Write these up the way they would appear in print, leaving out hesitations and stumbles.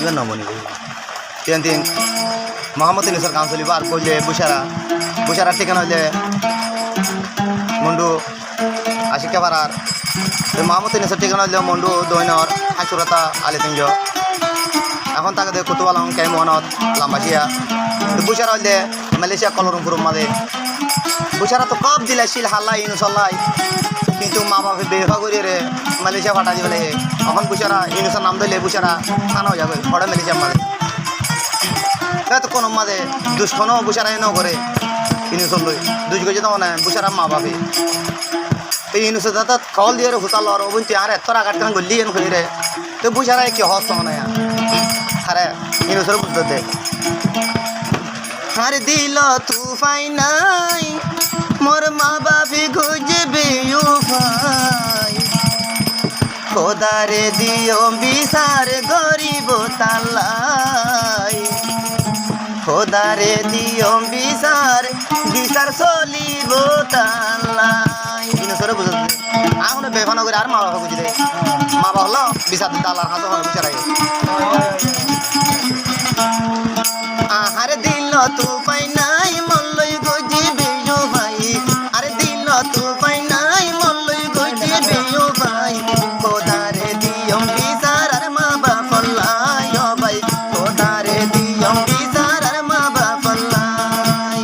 আসবে নবনি তিন তিন মোহাম্মদ ইউনুসের কাম চলিব আর কইলে বুসারার ঠিকানা হইলে মন্ডু আশিকা পাড়ার মোহাম্মদ ইউনুসের ঠিকানা হইলে মন্ডু দৈনর হাঁচুরাতা আলিতিঞ্জ এখন তাকে দেখ কুতুবালং কেমনত লাম্বাসিয়া বুসারা হইলে মালয়েশিয়া কলরমপুর মাঝে বুসারা তো কব দিলে শিল হাল্লাই ইউনুসল্লাই কিন্তু মা বাপে বেফা করি রে মালয়েশিয়া ফাটা দিব লাগে এখন বুসারা ইউনুসের নাম দিলে বুসারা থানা হয়ে যাবে ফটে মালয়েশিয়ার মাঝে তো কোনো মাঝে দুষ্কনও বুসারা এনেও করে ইউনুসল লই দুজ গেছে তো মানে বুসারা মা বাপে তো ইউনুসের দাদা কল দিয়ে হুতাল আর অবন্তি আর এত আঘাত কেন গলি এন করি রে তো বুসারা কি হস না আরে ইউনুসের বুঝতে দে আর দিল তুফাই নাই মোর মা বাপি খুঁজবে উপাই খোদারে দিও বিচার গরিব তালাই খোদারে দিও বিচার চলিব তালাই ইনুসরে বুঝতে এখন বেফানো করে আর মা বাবা বুঝি দে মা বাবা হলো বিচার দিতে আল্লাহর হাতে হলো বিচার আহারে দিল তুফাই নাই মল্লই গজিবে ও ভাই আরে দিল তুফাই নাই মল্লই গজিবে ও ভাই খোদারে দিয়ম বিচার আর মা বাপ লাই ও ভাই খোদারে দিয়ম বিচার আর মা বাপ লাই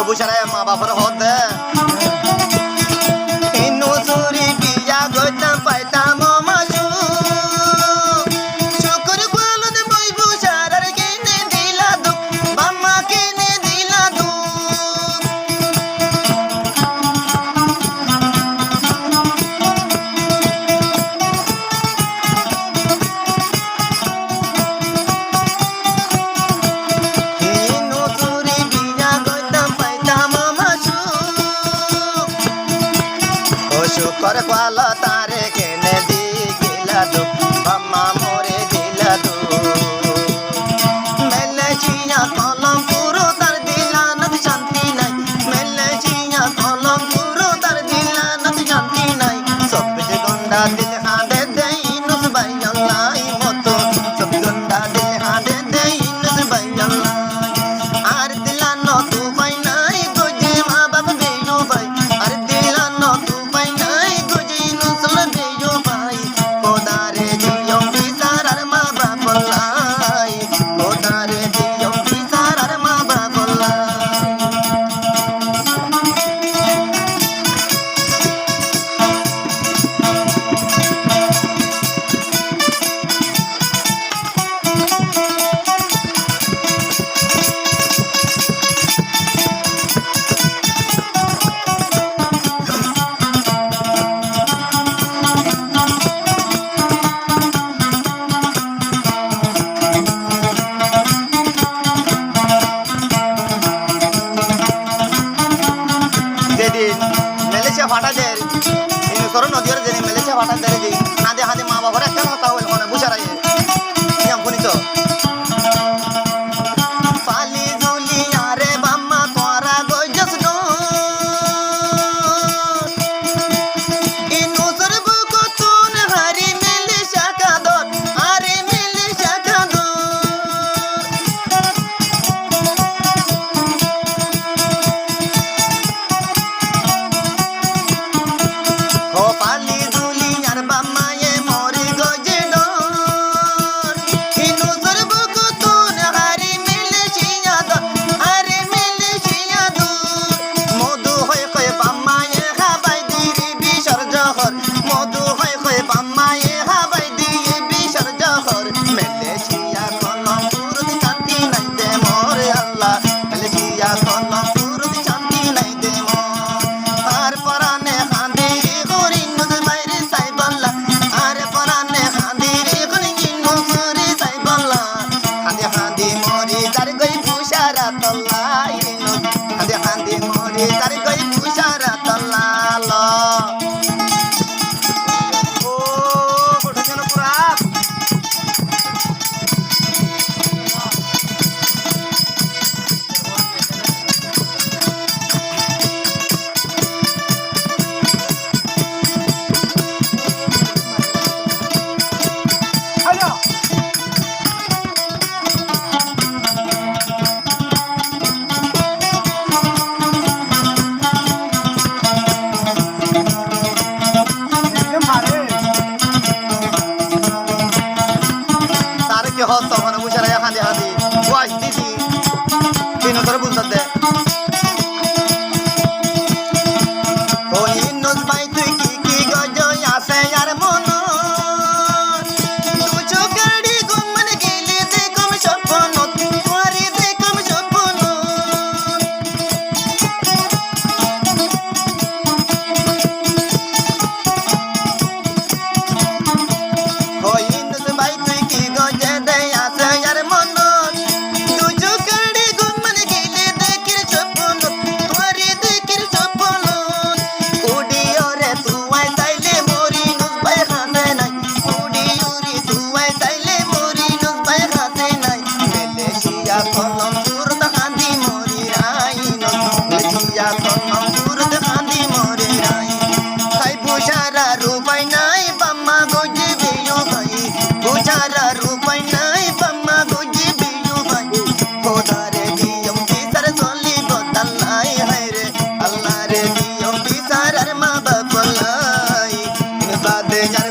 বুসারা মা বাবার হত দে ইনু চুরি বিয়া গইতাম পাইতাম মাসু শুকুর গুলো বই বুসারার কিনে দিলা দু বাম্মা কিনে দিলা দু ইনু চুরি বিয়া গইতাম শুকর পাল তারে কেনে দি গিলা দু বাম্মা মোরে দিলা দু মেলে চিয়া কলম পুরো তার দিলা নদ শান্তি নাই মেলে চিয়া কলম পুরো তার দিলা নদ শান্তি নাই সব গন্ডা দিল হাঁদে দে ইনুস ভাই আল্লাহ মতো সব গন্ডা দিল হাঁদে দে ইনুস ভাই আল্লাহ আর দিলা ন তু ভাই নাই গজে মা বাপ বেয়ো ভাই আর দিলা ন তু করো নদীর যে মেলেছে হঠাৎ ধরে দিই হাঁদে হাঁদে মা বাবার একটা কথা হইল মানে বুঝারাই নিয়ম শুনিছ ফালি জুলি আরে বাম্মা তোরা গজস নো ইনুসর বুকো তুন হারি মিলে শাকা দর আরে মিলে শাকা দর ও পালি দুলি আর বাম্মায়ে মরি গজে ডর ইনুসর বুকো তুন হারি মিলে শিয়া দর আরে মিলে শিয়া দর মধু হয় কয় বাম্মায়ে হাবাই দিরি বিশর জহর মধু হয় কয় বাম্মায়ে হাবাই দিরি বিশর জহর মেলে শিয়া কলম পুরুত শান্তি নাই দে মোর আল্লাহ মেলে শিয়া কলম পুরুত শান্তি নাই দে মোর আর পরানে খান্দিরি গরি নুজ বাইরে সাইবাল্লা আর পরানে খান্দিরি গরি নুজ রে সাইবাল্লা হাঁদে হাঁদে মরি তার গই পুষারা তল্লা ইনুজ হাঁদে হাঁদে মরি তার গই পুষারা তল্লা ল ও কোঠা পুরা তার কি হস তখন বুঝারা হাঁদে হাঁদে ওয়াস দিদি তিন করে বুঝতে ও ইনুজ ভাই তুই কি গজ আসে আর মন দু চোখেরই ঘুমন গেলে দেখম স্বপ্ন তোরে দেখম স্বপ্ন ও ইনুজ ভাই তুই কি গজে দে আসে আর মন দু চোখেরই ঘুমন গেলে দেখির স্বপ্ন তোরে দেখির স্বপ্ন উডিও রে তুই তাইলে মরি নুজ ভাই হাসে নাই উডিও রে তুই তাইলে মরি নুজ ভাই হাসে নাই মেলে শিয়া কলম সুরত হাঁদি মরি রাই মেলে কলম সুরত হাঁদি মরি রাই তাই বুঝারা রূপাই নাই বাম্মা গজে বিয়ু ভাই বুঝারা রূপাই নাই বাম্মা গজে বিয়ু ভাই খোদারে দিয়ম বিচার চলি বদলাই হায় রে আল্লাহ রে দিয়ম বিচার আর মা বাপলাই বাদে যার